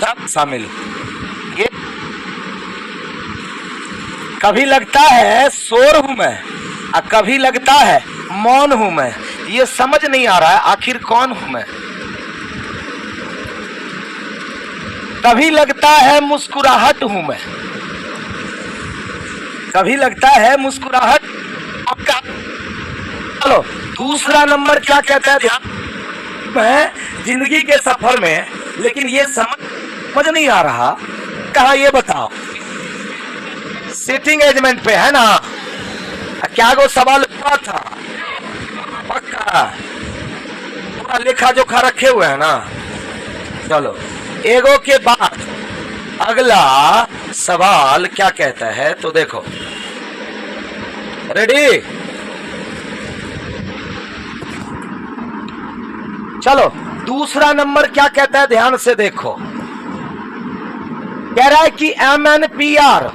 था शामिल। ये कभी लगता है शोर हूं मैं और कभी लगता है मौन हूं मैं, ये समझ नहीं आ रहा है आखिर कौन हूं मैं। कभी लगता है मुस्कुराहट हूं मैं, कभी लगता है मुस्कुराहट। चलो दूसरा नंबर क्या कहता है, ध्यान मैं जिंदगी के सफर में, लेकिन ये समझ नहीं आ रहा कहा, ये बताओ सिटिंग एजमेंट पे है ना, क्या वो सवाल हुआ था पक्का, पूरा लेखा जोखा रखे हुए है ना। चलो एगो के बाद अगला सवाल क्या कहता है, तो देखो रेडी। चलो दूसरा नंबर क्या कहता है, ध्यान से देखो। कह रहा है कि MNPR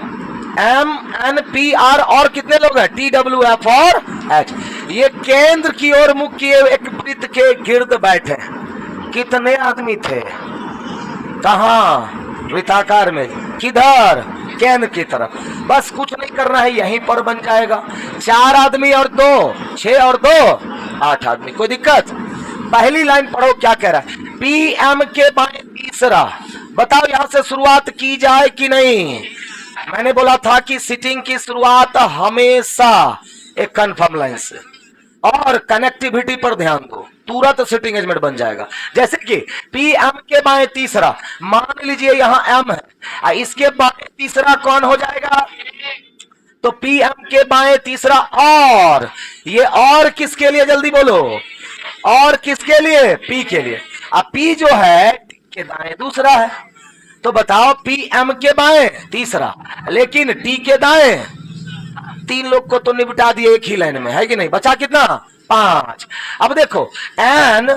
और कितने लोग हैं, TWF और H, ये केंद्र की ओर मुख किए एक वृत्त के गिर्द बैठे। कितने आदमी थे, कहां, वृत्ताकार में, किधर, केंद्र की तरफ। बस कुछ नहीं करना है, यहीं पर बन जाएगा। 4 आदमी और 2, 6 और 2 8 आदमी, कोई दिक्कत। पहली लाइन पढ़ो क्या कह रहा है, PM के बाएं तीसरा। बताओ यहां से शुरुआत की जाए कि नहीं। मैंने बोला था कि सिटिंग की शुरुआत हमेशा एक कन्फर्म लाइन से, और कनेक्टिविटी पर ध्यान दो, तुरंत सिटिंग एजमेंट बन जाएगा। जैसे कि PM के बाएं तीसरा, मान लीजिए यहां M है, इसके बाएं तीसरा कौन हो जाएगा, तो PM के बाएं तीसरा और, ये और किसके लिए, जल्दी बोलो, और किसके लिए, P के लिए। अब P जो है T के दाएं दूसरा है, तो बताओ PM के बाएं तीसरा, लेकिन T के दाएं, 3 लोग को तो निपटा दिए एक ही लाइन में, है कि नहीं, बचा कितना, 5। अब देखो N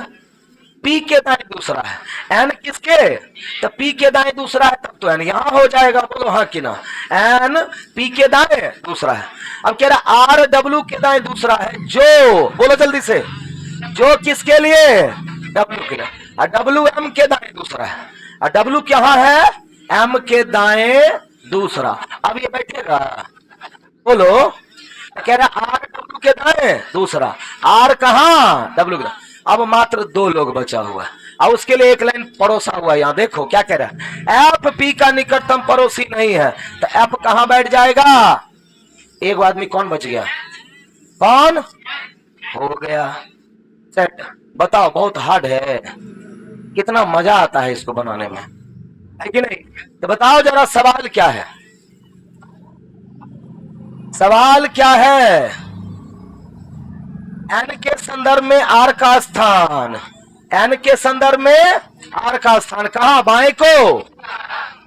P के दाएं दूसरा है, N किसके, तो P के दाएं दूसरा है, तब तो N यहां हो जाएगा, बोलो हाँ कि ना। N P के दाएं दूसरा है। अब कह रहा R W के दाएं दूसरा है, जो, बोलो जल्दी से, जो किसके लिए, W के लिए, और W M के दाएं दूसरा है, और W कहां है, M के दाएं दूसरा। अब ये बैठेगा, बोलो, कह रहा R W के दाएं दूसरा, R कहां, W के दाएं। अब मात्र 2 लोग बचा हुआ है, और उसके लिए एक लाइन पड़ोसा हुआ है। यहां देखो क्या कह रहा है, F P का निकटतम पड़ोसी नहीं है, तो F कहां बैठ जाएगा। एक आदमी कौन बच गया, कौन हो गया, सेट। बताओ बहुत हार्ड है, कितना मजा आता है इसको बनाने में, है कि नहीं। तो बताओ जरा सवाल क्या है, सवाल क्या है। N के संदर्भ में R का स्थान, N के संदर्भ में R का स्थान कहां, बाएं को,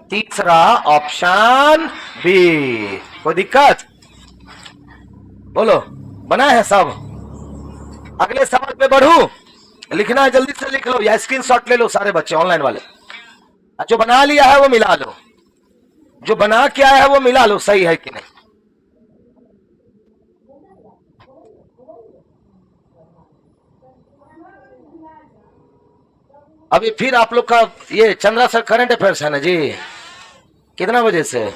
तीसरा ऑप्शन B। कोई दिक्कत, बोलो, बना है सब। अगले सवाल पे बढ़ू, लिखना है जल्दी से लिख लो, या स्क्रीनशॉट ले लो सारे बच्चे ऑनलाइन वाले। जो बना लिया है वो मिला लो, जो बना के आया है वो मिला लो, सही है कि नहीं। अभी फिर आप लोग का ये चंद्रा सर करंट अफेयर्स है ना जी, कितना बजे से,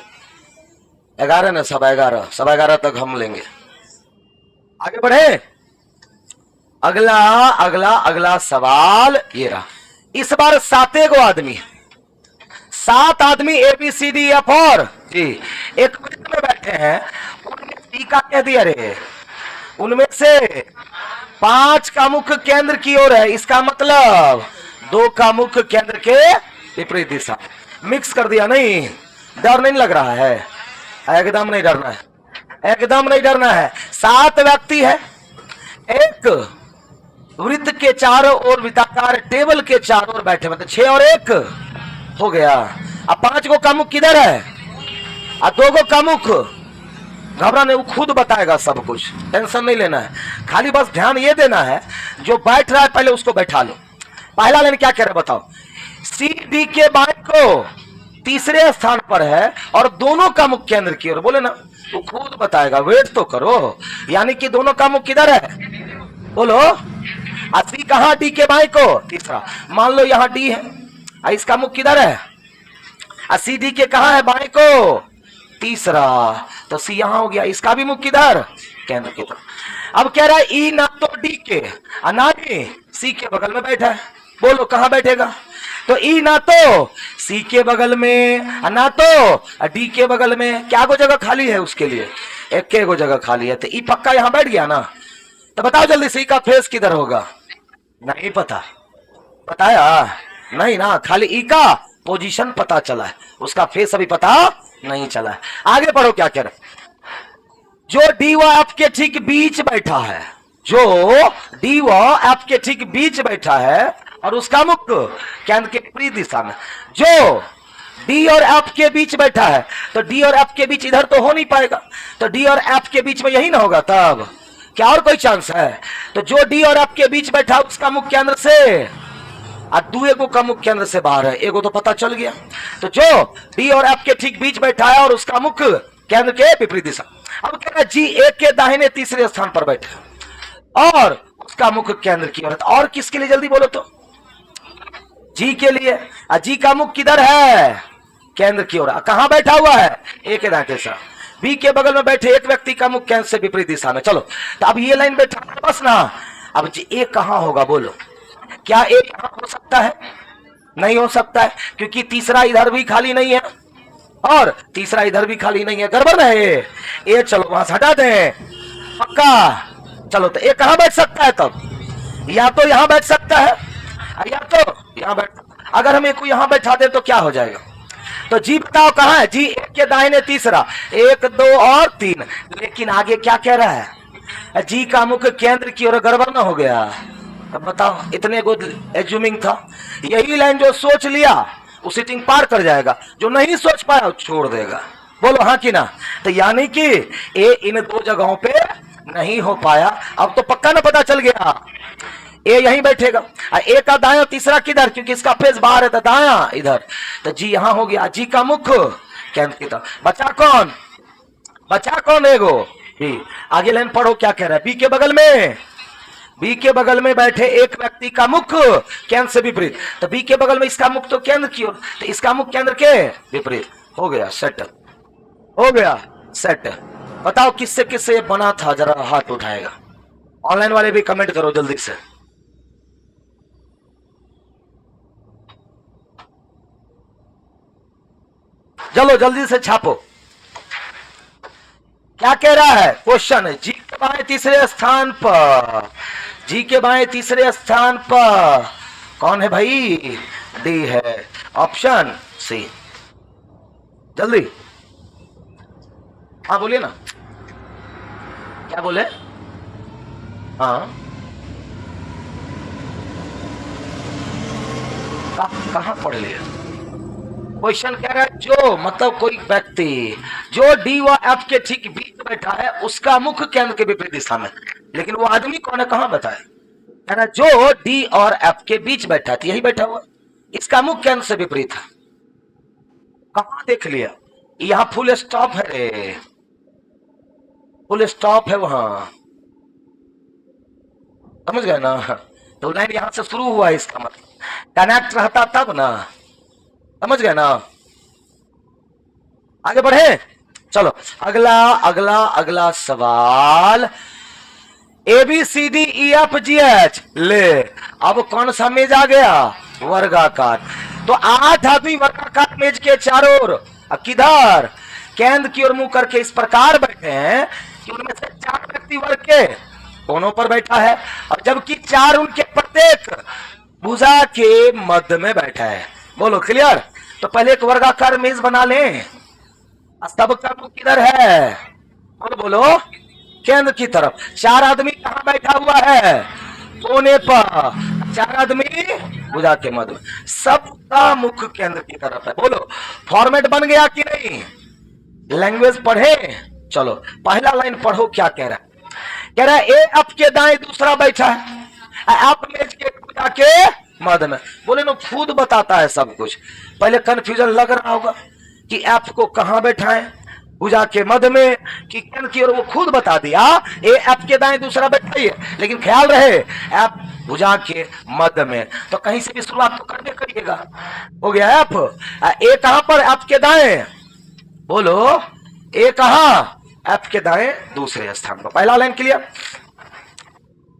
11 ना, 11:15, 11:15 तक हम लेंगे। आगे बढ़े, अगला अगला अगला सवाल ये रहा। इस बार 7 गो आदमी, 7 आदमी ABCDF और जी एक वृत्त में बैठे हैं, उनमें टी का कह दिया रे, उनमें से 5 का मुख्य केंद्र की ओर है, इसका मतलब 2 का मुख्य केंद्र के विपरीत दिशा। मिक्स कर दिया, नहीं डर नहीं लग रहा है, एकदम नहीं डरना है, एकदम नहीं डरना है। 7 व्यक्ति है, एक वृत्त के चारों ओर वृत्ताकार टेबल के चारों ओर बैठे, मतलब 6 और 1 हो गया। अब 5 गो का मुख किधर है, और 2 गो का मुख, घबराने, वो खुद बताएगा सब कुछ, टेंशन नहीं लेना है, खाली बस ध्यान ये देना है, जो बैठ रहा है पहले उसको बैठा लो। पहला लाइन क्या कह रहा है बताओ, CD के बाएं को तीसरे स्थान पर है और दोनों का मुख केंद्र की ओर, बोले ना, वो खुद बताएगा, वेट तो करो। यानी कि दोनों का मुख किधर है, बोलो, C कहां, D के बाएं को तीसरा। मान लो यहां D है, इसका मुख किधर है, सी डी के कहा है बाएं को तीसरा, तो सी यहां हो गया, इसका भी मुख किधर केंद्र की तरफ। अब कह रहा है ई ना तो डी के ना ही सी के बगल में बैठा है, बोलो कहां बैठेगा? तो ई ना तो सी के बगल में ना तो डी के बगल में, क्या को जगह खाली है उसके लिए? एक के को जगह खाली है, तो ई पक्का यहां बैठ गया ना। तो बताओ जल्दी सी का फेस किधर होगा? नहीं पता, बताया नहीं ना, खाली ई का पोजीशन पता चला है, उसका फेस अभी पता नहीं चला है। आगे बढ़ो, क्या कह रहे? जो डी व एफ के ठीक बीच बैठा है, जो डी व एफ के ठीक बीच बैठा है और उसका मुख केंद्र के विपरीत दिशा में, जो डी और एफ के बीच बैठा है, तो डी और एफ के बीच इधर तो हो नहीं पाएगा, तो डी और एफ के बीच में यही ना होगा, तब क्या और कोई चांस है? तो जो डी और एफ के बीच बैठा उसका मुख केंद्र से और दूसरे का मुख केंद्र से बाहर है, एगो तो पता चल गया। तो जो डी और एफ के ठीक बीच बैठा है और उसका मुख केंद्र के विपरीत दिशा। अब कह रहा है जी एक के दाहिने तीसरे स्थान पर बैठा और उसका मुख केंद्र की ओर, और किसके लिए जल्दी बोलो तो? जी के लिए। जी का मुख किधर है? केंद्र की ओर। कहां बैठा हुआ है? ए के दाहिने से। बी के बगल में बैठे एक व्यक्ति का मुख केंद्र से विपरीत दिशा में। चलो तो अब ये लाइन बैठा बस ना। अब जी ए कहां होगा बोलो? क्या ए यहां हो सकता है? नहीं हो सकता है, क्योंकि तीसरा इधर भी खाली नहीं है और तीसरा इधर भी खाली नहीं है, गड़बड़ है ए। चलो वहां से हटा दें पक्का। चलो तो ए कहां बैठ सकता है तब? या तो यहां बैठ सकता है या तो यहां बैठ। अगर हम एक को यहां बैठा दें तो क्या हो जाएगा? तो जी बताओ कहां है? जी एक के दाहिने तीसरा, 1 2 और 3। लेकिन आगे क्या कह रहा है? जी का मुख केंद्र की ओर, गड़बड़ ना हो गया? अब बताओ, इतने को एज्यूमिंग था, यही लाइन जो सोच लिया वो सीटिंग पार कर जाएगा, जो नहीं सोच पाया छोड़ देगा। बोलो हाँ कि ना? तो यानी कि ए इन दो जगहों पे नहीं हो पाया। अब तो पक्का ना पता चल गया, ए यहीं बैठेगा। ए का दाया तीसरा किधर? क्योंकि इसका फेस बाहर है तो दाया इधर, तो जी यहां हो गया। जी का मुख केंद्र की तरफ। बचा कौन? बचा कौन? एगो बी। आगे लाइन पढ़ो क्या कह रहा है? बी के बगल में, बी के बगल में बैठे एक व्यक्ति का मुख केंद्र से विपरीत। तो बी के बगल में इसका मुख तो केंद्र की ओर, तो इसका मुख केंद्र के विपरीत। हो गया सेट, हो गया सेट। बताओ किससे किससे बना था? जरा हाथ उठाएगा। ऑनलाइन वाले भी कमेंट करो जल्दी से। चलो जल्दी से छापो। क्या कह रहा है क्वेश्चन? जी के बाएं तीसरे स्थान पर, जी के बाएं तीसरे स्थान पर कौन है भाई? डी है, ऑप्शन सी। जल्दी हाँ बोलिए ना, क्या बोले? हाँ कहां पढ़ लिया? क्वेश्चन कह रहा है जो मतलब कोई व्यक्ति जो डी व एफ के ठीक बीच बैठा है उसका मुख केंद्र के विपरीत दिशा में। लेकिन वो आदमी कौन है? कहां बताए? कह रहा जो डी और एफ के बीच बैठा था, यही बैठा हुआ, इसका मुख केंद्र से विपरीत है। कहां देख लिया? यहां फुल स्टॉप है रे, फुल स्टॉप है वहां, समझ गए ना? तो लाइन यहां से शुरू हुआ है, इसका मतलब कनेक्ट रहता तब ना, समझ गए ना? आगे बढ़े। चलो अगला अगला अगला सवाल, A B C D E F G H. ले अब कौन सा मेज आ गया? वर्गाकार। तो 8 आदमी वर्गाकार मेज के चारों ओर किधर? केंद्र की ओर मुंह करके इस प्रकार बैठे हैं कि उनमें से 4 व्यक्ति वर्ग के कोनों पर बैठा है और जबकि 4 उनके प्रत्येक भुजा के मध्य में बैठा है। बोलो क्लियर? तो पहले एक वर्गाकार मेज बना लें। सब का मुख किधर है? बोलो बोलो, केंद्र की तरफ। 4 आदमी कहां बैठा हुआ है? कोने पर। 4 आदमी भुजा के मध्य में, सबका मुख केंद्र की तरफ है। बोलो फॉर्मेट बन गया कि नहीं? लैंग्वेज पढ़े। चलो पहला लाइन पढ़ो क्या कह रहा है? कह रहा है ए अप के दाएं दूसरा बैठा है, आप मेज के भुजा के मध्य में। बोले ना खुद बताता है सब कुछ। पहले कंफ्यूजन लग रहा होगा कि ऐप को कहां बैठाएं, भुजा के मध्य में कि केंद्र की ओर, वो खुद बता दिया। ए एफ के दाएं दूसरा बैठा ही है, लेकिन ख्याल रहे एफ भुजा के मध्य में, तो कहीं से भी शुरुआत तो करने करिएगा। हो गया एफ। ए कहां पर? एफ के दाएं। बोलो, ए कहां? एफ के दाएं दूसरे स्थान पर। पहला लाइन क्लियर।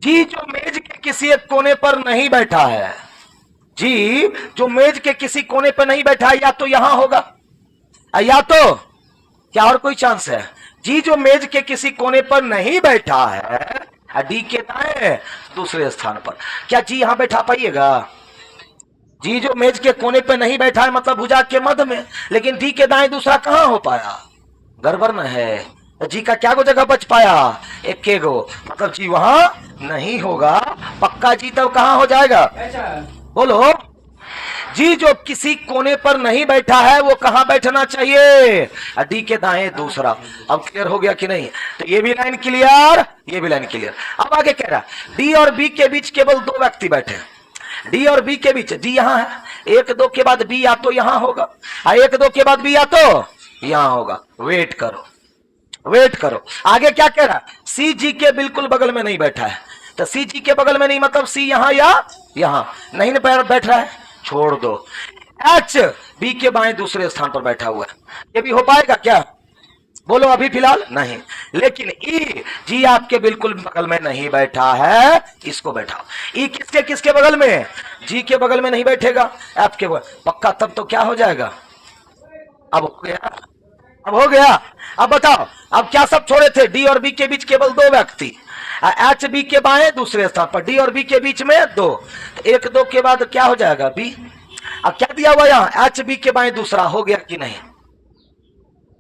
जी जो मेज के किसी एक कोने पर नहीं बैठा है, जी जो मेज के किसी कोने पर नहीं बैठा है, या तो यहां होगा या तो क्या और कोई चांस है? जी जो मेज के किसी कोने पर नहीं बैठा है, डी के दाएं दूसरे स्थान पर। क्या जी यहां बैठा पाइएगा? जी जो मेज के कोने पर नहीं बैठा है मतलब भुजा के मध्य में, लेकिन डी के दाएं दूसरा कहां हो पाया? गड़बड़ न है। जी का क्या गो जगह बच पाया? एक के गो, मतलब जी वहां नहीं होगा। पक्का जी तब कहां हो जाएगा? बोलो, जी जो किसी कोने पर नहीं बैठा है वो कहां बैठना चाहिए? डी के दाएं दूसरा। अब क्लियर हो गया कि नहीं? तो ये भी लाइन क्लियर, ये भी लाइन क्लियर। अब आगे कह रहा डी और बी के बीच केवल दो व्यक्ति बैठे हैं। डी और बी के बीच, डी यहां है, एक दो के बाद बी या तो यहां होगा, एक दो के बाद बी या तो यहां होगा। वेट करो, वेट करो। आगे क्या कह रहा? सी जी के बिल्कुल बगल में नहीं बैठा है। तो सी जी के बगल में नहीं मतलब सी यहां या यहां नहीं बैठ रहा है, छोड़ दो। एच बी के बाएं दूसरे स्थान पर बैठा हुआ है, ये भी हो पाएगा क्या? बोलो, अभी फिलहाल नहीं। लेकिन ई जी आपके बिल्कुल बगल में नहीं बैठा है, इसको बैठाओ। ई किसके किसके बगल में? जी के बगल में नहीं बैठेगा, एफ के बगल। पक्का तब तो क्या हो जाएगा? अब हो गया, अब हो गया। अब बताओ, अब क्या सब छोड़े थे? डी और बी के बीच केवल दो व्यक्ति, एच बी के बाएं दूसरे स्थान पर, डी और बी के बीच में दो। एक दो के बाद क्या हो जाएगा? बी। अब क्या दिया हुआ यहां? एच बी के बाएं दूसरा। हो गया कि नहीं?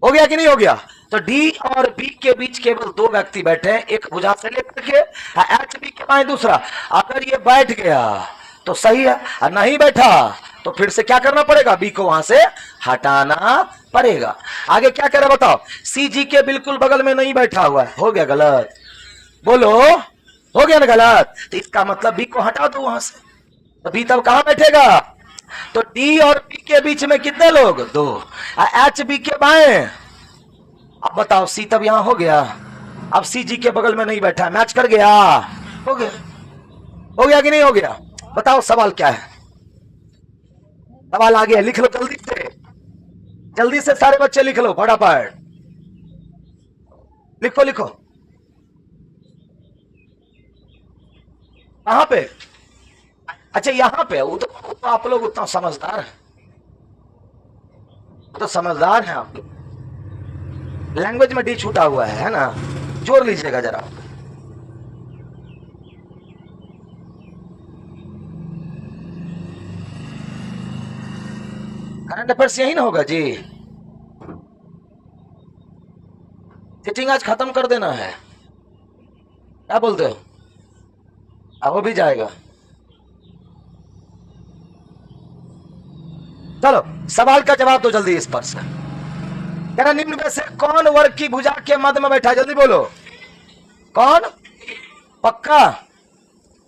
हो गया कि नहीं हो गया? तो डी और बी के बीच केवल दो व्यक्ति बैठे हैं, एक भुजा से लेकर के, एच बी के बाएं दूसरा। अगर ये बैठ गया तो सही है, और नहीं बैठा तो फिर से क्या करना पड़ेगा? बी को वहां से हटाना पड़ेगा। आगे क्या कह रहा बताओ? सी जी के बिल्कुल बगल में नहीं बैठा हुआ है। हो गया गलत? बोलो, हो गया ना गलत? तो इसका मतलब बी को हटा दो वहां से, तो बी तब कहां बैठेगा? तो डी और बी के बीच में कितने लोग? दो। एच बी के बाएं। अब बताओ, सी तब यहां हो गया। अब सी जी के बगल में नहीं बैठा है, मैच कर गया? हो गया? हो गया कि नहीं हो गया? बताओ सवाल क्या है? सवाल आ गया, लिख लो जल्दी से, जल्दी से सारे बच्चे लिख लो फटाफट। लिखो लिखो। कहां पे? अच्छा यहां पे। वो तो आप लोग उतना समझदार है, तो समझदार हैं आप लोग। लैंग्वेज में डी छूटा हुआ है ना, जोड़ लीजिएगा जरा। करंट अफेयर्स यही ना होगा जी? सीटिंग आज खत्म कर देना है, क्या बोलते हो? अब वो भी जाएगा। चलो सवाल का जवाब दो जल्दी इस पर से। कह रहा निम्न में से कौन वर्ग की भुजा के मध्य में बैठा है? जल्दी बोलो, कौन? पक्का?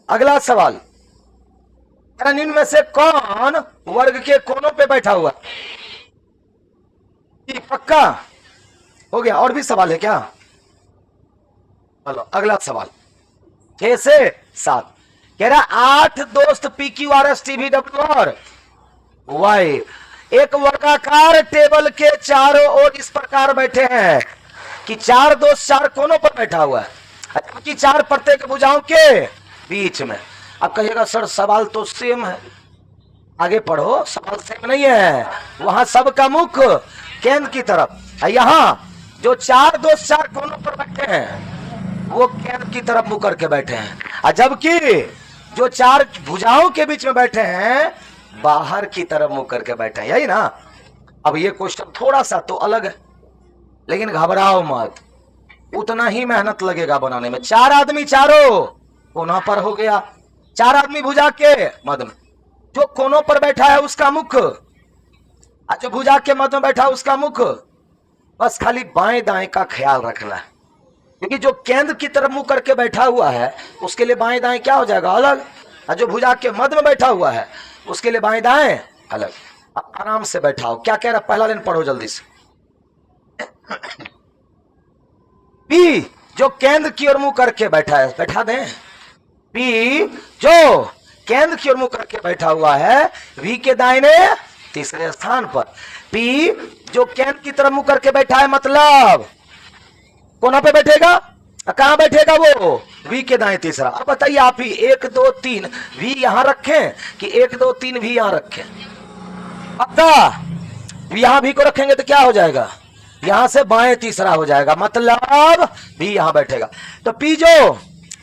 अगला सवाल, कह रहा निम्न में से कौन वर्ग के कोनों पे बैठा हुआ? पक्का? हो गया? और भी सवाल है क्या? चलो अगला सवाल, 6 से 7। कह रहा 8 दोस्त P Q R S T V W और वाई एक वर्गाकार टेबल के चारों ओर इस प्रकार बैठे हैं कि 4 दोस्त 4 कोनों पर बैठा हुआ है, जबकि 4 प्रत्येक भुजाओं के बीच में। अब कहिएगा सर सवाल तो सेम है, आगे पढ़ो। सवाल सेम नहीं है, वहां सबका मुख केंद्र की तरफ, यहां जो 4 दोस्त 4 कोनों पर बैठे हैं वो केंद्र की तरफ मुख करके बैठे हैं, जबकि जो 4 भुजाओं के बीच में बैठे हैं बाहर की तरफ मुख करके बैठे हैं। यही ना? अब ये क्वेश्चन थोड़ा सा तो अलग है, लेकिन घबराओ मत, उतना ही मेहनत लगेगा बनाने में। 4 आदमी चारों कोनों पर हो गया, 4 आदमी भुजा के मध्य में, जो कोनों पर बैठा है उसका मुख, जो भुजा के मध्य में बैठा है उसका मुख। बस खाली बाएं दाएं का ख्याल रखना है, क्योंकि जो केंद्र की तरफ मुंह करके बैठा हुआ है उसके लिए बाएं दाएं क्या हो जाएगा? अलग। और जो भुजा के मध्य में बैठा हुआ है उसके लिए बाएं दाएं अलग। आराम से बैठाओ। क्या कह रहा? पहला लाइन पढ़ो जल्दी से। पी जो केंद्र की ओर मुंह करके बैठा है, बैठा दें। पी जो केंद्र की ओर मुंह करके बैठा हुआ है, वी के दाहिने तीसरे स्थान पर। पी जो केंद्र की तरफ मुंह करके बैठा है, मतलब कोना पे बैठेगा, कहां बैठेगा वो, वी के दाएं तीसरा। अब बताइए आप ही 1 2 3 वी यहां रखें कि 1 2 3 वी यहां रखें? अब यहां भी को रखेंगे तो क्या हो जाएगा, यहां से बाएं तीसरा हो जाएगा, मतलब भी यहां बैठेगा। तो पी जो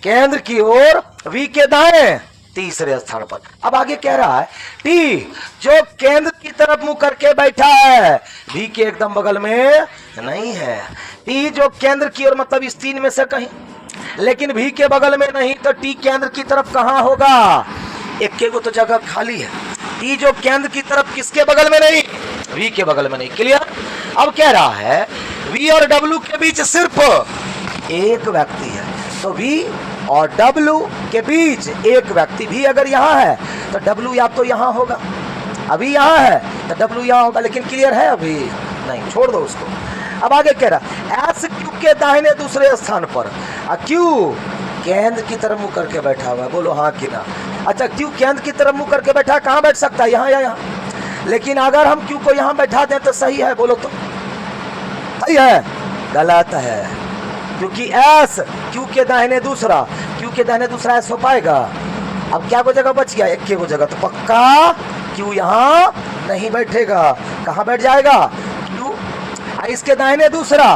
केंद्र की ओर वी के दाएं तीसरे स्थान पर। अब आगे कह रहा है टी जो केंद्र की तरफ मुंह करके बैठा है, वी के एकदम बगल में नहीं है। टी जो केंद्र की ओर मतलब इस 3 में से कहीं, लेकिन वी के बगल में नहीं, तो टी केंद्र की तरफ कहां होगा, एक के को तो जगह खाली है। टी जो केंद्र की तरफ किसके बगल में नहीं, वी के बगल में नहीं। क्लियर? अब कह रहा है वी और डब्ल्यू के बीच सिर्फ एक व्यक्ति है, तो वी और डब्ल्यू के बीच एक व्यक्ति भी अगर यहां है तो डब्ल्यू या तो यहां होगा, अभी यहां है तो डब्ल्यू यहां होगा। लेकिन क्लियर है अभी नहीं, छोड़ दो उसको। अब आगे कह रहा एस क्यू के दाहिने दूसरे स्थान पर। क्यू केंद्र की तरफ मुंह करके बैठा हुआ है, बोलो हाँ कि ना। अच्छा, क्यू केंद्र की तरफ मुंह करके बैठा, कहां बैठ सकता है, यहां या यहां। लेकिन अगर हम क्यू को यहां बैठा दें तो सही है, बोलो तो सही है, गलत है, क्योंकि एस क्यू के दाहिने दूसरा, क्यू के दाहिने दूसरा एस हो पाएगा। अब क्या को जगह बच गया, एक के को जगह, तो पक्का क्यू यहां नहीं बैठेगा। कहां बैठ जाएगा, क्यू इसके दाहिने दूसरा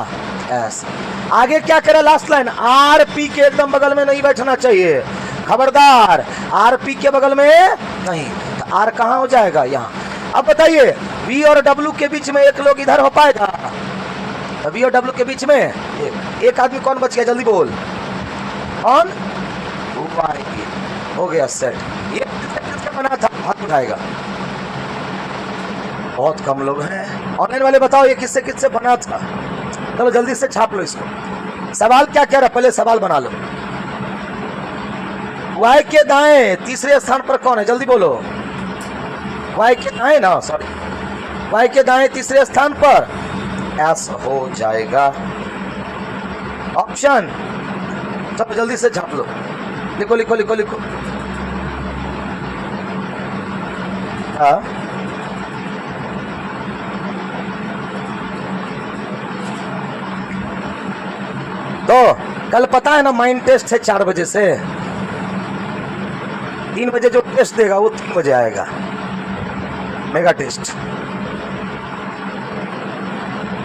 एस। आगे क्या करें, लास्ट लाइन, आर पी के एकदम बगल में नहीं बैठना चाहिए, खबरदार, आर पी के बगल में नहीं, तो आर कहां हो जाएगा, यहां। अब बताइए वी और डब्ल्यू के बीच में एक लोग इधर हो पाएगा, वी और डब्ल्यू के बीच में एक आदमी कौन बच गया, जल्दी बोल, कौन, हो गया सेट। ये किससे बना था, हाथ उठाएगा, बहुत कम लोग हैं ऑनलाइन वाले, बताओ ये किससे किससे बना था। चलो जल्दी से छाप लो इसको। सवाल क्या कह रहा, पहले सवाल बना लो। वाई के दाएं तीसरे स्थान पर कौन है, जल्दी बोलो, वाई के दाएं ना, सॉरी, वाई के दाएं तीसरे स्थान पर एस हो जाएगा ऑप्शन। चलो जल्दी से छाप लो, लिखो लिखो लिखो लिखो। हाँ, तो कल पता है ना माइंड टेस्ट है 4 बजे से, 3 बजे जो टेस्ट देगा वो 3 बजे आएगा, मेगा टेस्ट।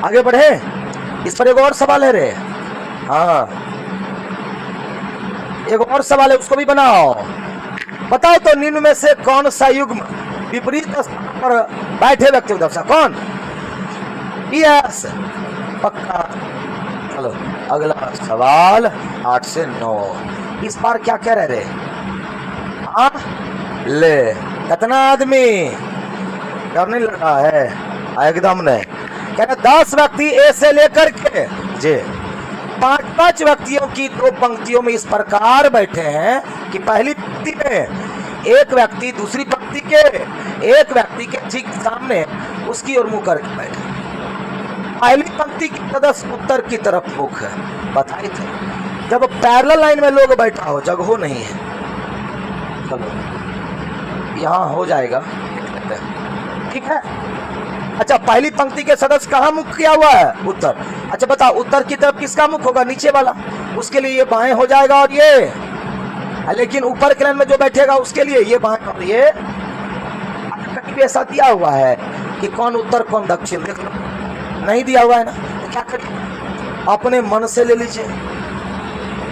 आगे बढ़े, इस पर एक और सवाल है रे, हाँ एक और सवाल है, उसको भी बनाओ। बताओ तो निम्न में से कौन सा युग्म विपरीत स्थान पर बैठे व्यक्ति को दर्शा, कौन, यस, पक्का। चलो अगला सवाल 8 से 9, इस बार क्या कह रहे रे, हाँ ले, कितना आदमी करने लगा है, एकदम नहीं, कह रहे 10 व्यक्ति ए से लेकर के जे 5 व्यक्तियों की 2 पंक्तियों में इस प्रकार बैठे हैं कि पहली पंक्ति में एक व्यक्ति दूसरी पंक्ति के एक व्यक्ति के ठीक सामने उसकी ओर मुंह करके बैठे। पहली पंक्ति की सदस्य उत्तर की तरफ मुख है, बताए थे। जब पैरेलल लाइन में लोग बैठा हो, जगह नहीं है, चलो यहाँ हो जाएगा, ठीक है। अच्छा, पहली पंक्ति के सदस्य कहाँ मुख किया हुआ है, उत्तर। अच्छा बताओ उत्तर की तरफ किसका मुख होगा, नीचे वाला, उसके लिए ये बाएं हो जाएगा और ये, लेकिन ऊपर के लाइन में जो बैठेगा उसके लिए ये बाएं और ये। कहीं भी ऐसा दिया हुआ है कि कौन उत्तर कौन दक्षिण, देख लो, नहीं दिया हुआ है ना, तो क्या करिए, अपने मन से ले लीजिए।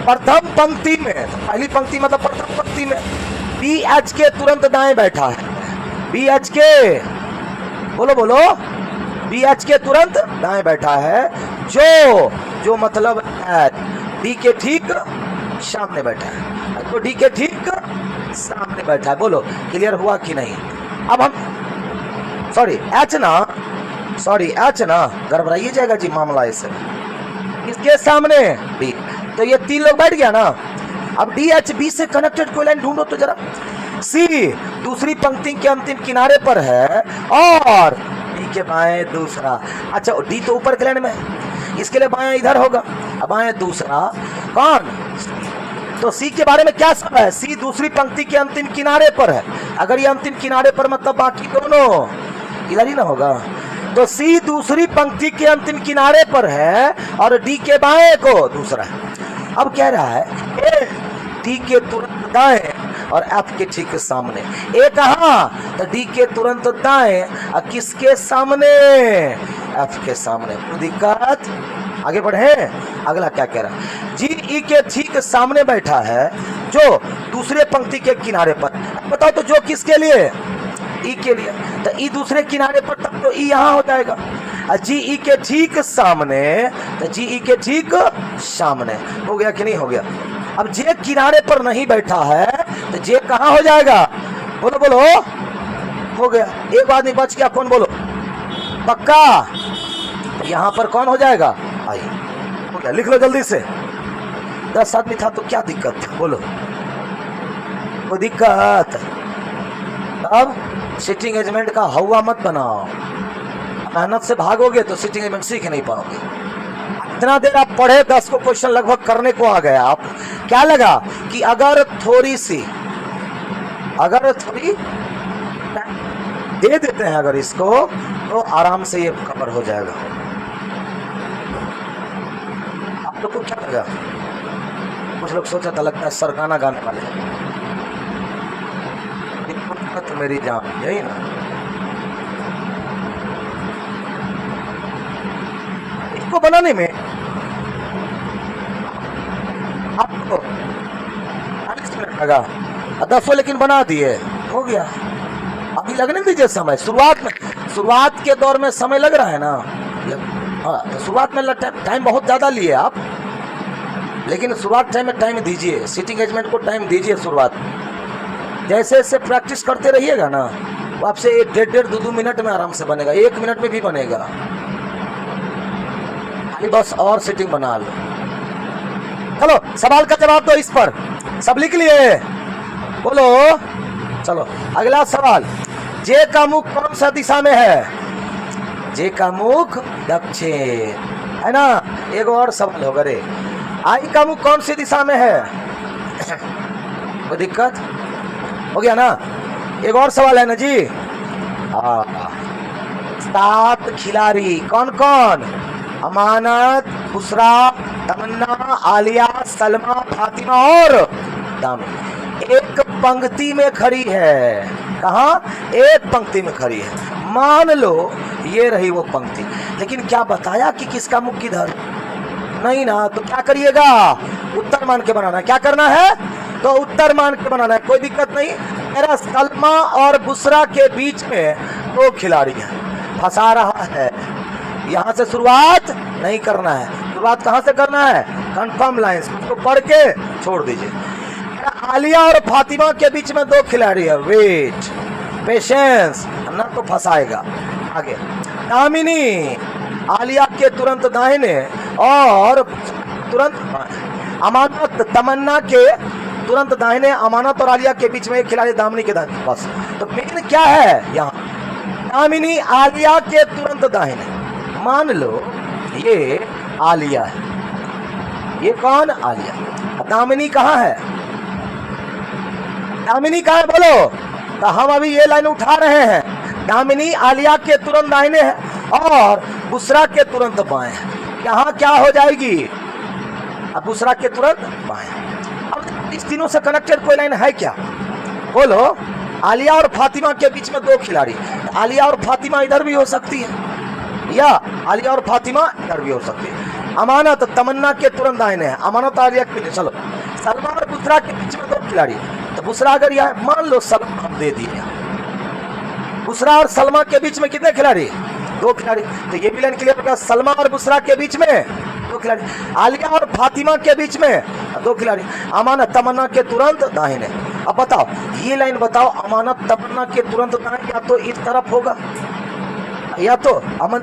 प्रथम पंक्ति में, पहली पंक्ति मतलब प्रथम पंक्ति में बी एच के तुरंत दाएं बैठा है, बी एच के, बोलो बोलो, बी एच के तुरंत दाएं बैठा है, जो मतलब डी के ठीक सामने बैठा है, तो डी के ठीक सामने बैठा है। बोलो क्लियर हुआ कि नहीं। अब हम सॉरी एच ना गड़बड़ाइए जाएगा जी मामला इससे, इसके सामने डी, तो ये 3 लोग बैठ गया ना। अब डी एच बी से कनेक्टेड कोई लाइन ढूंढो तो जरा। सी दूसरी पंक्ति के अंतिम किनारे पर है और डी के बाएं दूसरा। अच्छा डी तो ऊपर के लाइन में है, इसके लिए बाएं इधर होगा, अब बाएं दूसरा कौन? तो सी के बारे में क्या सब है? सी दूसरी पंक्ति के अंतिम किनारे पर है। अगर ये अंतिम किनारे पर मतलब बाकी दोनों इधर ही ना होगा। तो सी दूसरी पंक्ति के अंतिम किनारे पर है और डी के बाएं को दूसरा है। अब कह रहा है ए डी के तुरंत दाएं और एफ के ठीक सामने। ए कहाँ? तो डी के तुरंत दाएं और किसके सामने? एफ के सामने। कोई दिक्कत? आगे बढ़े। अगला क्या कह रहा है? जी ई के ठीक सामने बैठा है जो दूसरे पंक्ति के किनारे पर। बताओ तो जो किसके लिए? ई के लिए। तो ई दूसरे किनारे पर, तब तो ई यहाँ हो जाएगा। जी ई के ठीक सामने, तो जी ई के ठीक सामने हो गया कि नहीं हो गया? अब जे किनारे पर नहीं बैठा है तो जे कहाँ हो जाएगा? बोलो बोलो। हो गया। एक आदमी बच गया, कौन? बोलो। पक्का? यहाँ पर कौन हो जाएगा? आई। हो गया, लिख लो जल्दी से। 10 आदमी था तो क्या दिक्कत था? बोलो। कोई दिक्कत? अब सिटिंग एजमेंट का हवा मत बनाओ। मेहनत से भागोगे तो सिटिंग एजमेंट सीख नहीं पाओगे। इतना देर आप पढ़े, 10 को क्वेश्चन लगभग करने को आ गया। आप क्या लगा कि अगर थोड़ी दे देते हैं अगर इसको, तो आराम से ये कवर हो जाएगा। आप लोग को क्या लगा? कुछ लोग सोचा था लगता है सरकाना गाने वाले। तो मेरी जान यही ना। इसको बनाने में आपको 40 मिनट लगा, 10 लेकिन बना दिए, हो गया। अभी लगने दीजिए समय। शुरुआत के दौर में समय लग रहा है ना। हाँ, तो शुरुआत में टाइम बहुत ज्यादा लिए आप, लेकिन शुरुआत टाइम में टाइम दीजिए। सिटिंग एजमेंट को टाइम दीजिए शुरुआत। जैसे जैसे प्रैक्टिस करते रहिएगा ना, वो आपसे 1.5 2 मिनट में आराम से बनेगा, 1 मिनट में भी बनेगा। बस और सिटिंग बना लो। चलो सवाल का जवाब दो इस पर। सब लिख लिए? बोलो। चलो अगला सवाल। जे का मुख कौन सा दिशा में है? जे का मुख दक्षिण है ना। एक और सवाल होगा रे। आई का मुख कौन सी दिशा में है? कोई दिक्कत? हो गया ना। एक और सवाल है ना जी। 7 खिलाड़ी कौन कौन? अमानत, बुशरा, तमन्ना, आलिया, सलमा, फातिमा और दामिनी एक पंक्ति में खड़ी है। कहाँ? एक पंक्ति में खड़ी है। मान लो ये रही वो पंक्ति, लेकिन क्या बताया कि किसका मुख किधर? नहीं ना। तो क्या करिएगा? उत्तर मान के बनाना। क्या करना है? तो उत्तर मान के बनाना है। कोई दिक्कत नहीं। मेरा सलमा और बुशरा के बीच में 2 खिलाड़ी हैं, फंसा रहा है। यहाँ से शुरुआत नहीं करना है। शुरुआत कहाँ से करना है? कंफर्म लाइंस को पढ़ के छोड़ दीजिए। आलिया और फातिमा के बीच में 2 खिलाड़ी है। वेट, पेशेंस, ना तो फंसाएगा। आगे दामिनी आलिया के तुरंत दाहिने और तुरंत अमानत तमन्ना के तुरंत दाहिने। अमानत और आलिया के बीच में एक खिलाड़ी दामिनी के दाहिने। बस। तो मेन क्या है यहाँ? दामिनी आलिया के तुरंत दाहिने। मान लो ये आलिया है, ये कौन? आलिया। दामिनी कहाँ है? दामिनी कहाँ है? बोलो। तो हम अभी ये लाइन उठा रहे हैं। दामिनी आलिया के तुरंत दाहिने है और बुशरा के तुरंत बाएं है। यहाँ क्या हो जाएगी? अब बुशरा के तुरंत बाएं। अब इस तीनों से कनेक्टेड कोई लाइन है क्या? बोलो। आलिया और फातिमा के बीच में 2 खिलाड़ी। आलिया और फातिमा इधर भी हो सकती है, या आलिया और फातिमा इधर भी हो सकती है। अमानत तमन्ना के तुरंत दाहिने है। अमानत आलिया के। चलो सलमा और बुशरा के बीच में 2 खिलाड़ी। तो बुशरा अगर यह मान लो सलमा हम दे दिए, बुशरा और सलमा के बीच में कितने खिलाड़ी? 2 खिलाड़ी। तो ये भी लाइन क्लियर होगा। सलमा और बुशरा के बीच में 2 खिलाड़ी। आलिया और फातिमा के बीच में 2 खिलाड़ी। अमानत तमन्ना के तुरंत दाहिने। अब बताओ ये लाइन बताओ, अमानत तमन्ना के तुरंत दाहिने या तो इस तरफ होगा या तो अमन।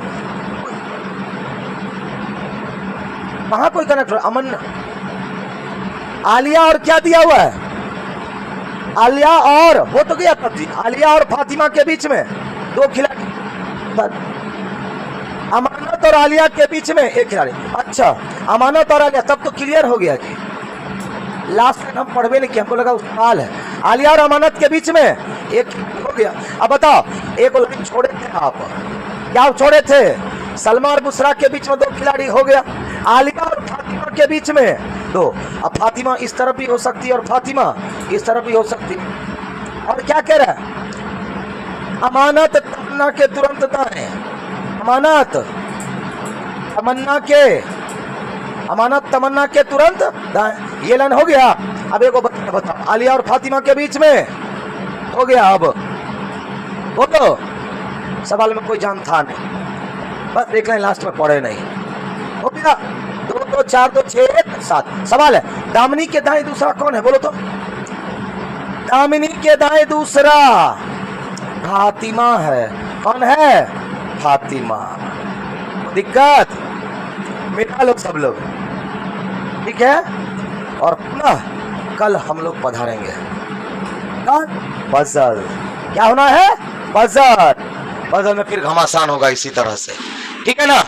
वहां कोई कनेक्ट? अमन आलिया और क्या दिया हुआ है? आलिया और वो तो गया तब जी। आलिया और फातिमा के बीच में 2 खिलाड़ी। अमानत और आलिया के बीच में एक खिलाड़ी। अच्छा, अमानत और आलिया, तब तो क्लियर हो गया जी। लास्ट में हम पढ़वे नहीं किया, हमको लगा सवाल है। आलिया और अमानत के बीच में एक हो गया। अब बताओ, एक लाइन छोड़े थे आप, क्या छोड़े थे? सलमा और बुशरा के बीच में 2 खिलाड़ी हो गया। आलिया और फातिमा के बीच में 2। अब फातिमा इस तरफ भी हो सकती है और फातिमा इस तरफ भी हो सकती है। और क्या कह रहा है? अमानत तमन्ना के तुरंत दाएं, अमानत तमन्ना के तुरंत दाएं। ये लाइन हो गया। अब एक बताओ, आलिया और फातिमा के बीच में हो गया। अब बोलो, सवाल में कोई जान था नहीं, बस देख लें, लास्ट में पढ़े नहीं। हो गया 2 2 4 2 6 1 7। सवाल है, दामिनी के दाएं दूसरा कौन है? बोलो तो। दामिनी के दाएं दूसरा फातिमा है। कौन है? फातिमा। दिक्कत मिटा लो सब लोग, ठीक है? और पुनः कल हम लोग पधारेंगे। पजल क्या होना है? पजल में फिर घमासान होगा इसी तरह से, ठीक है ना?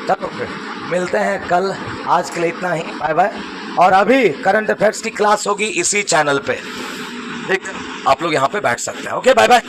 चलो फिर मिलते हैं कल। आज के लिए इतना ही, बाय बाय। और अभी करंट अफेयर्स की क्लास होगी इसी चैनल पे, ठीक है? आप लोग यहाँ पे बैठ सकते हैं। Okay, bye bye.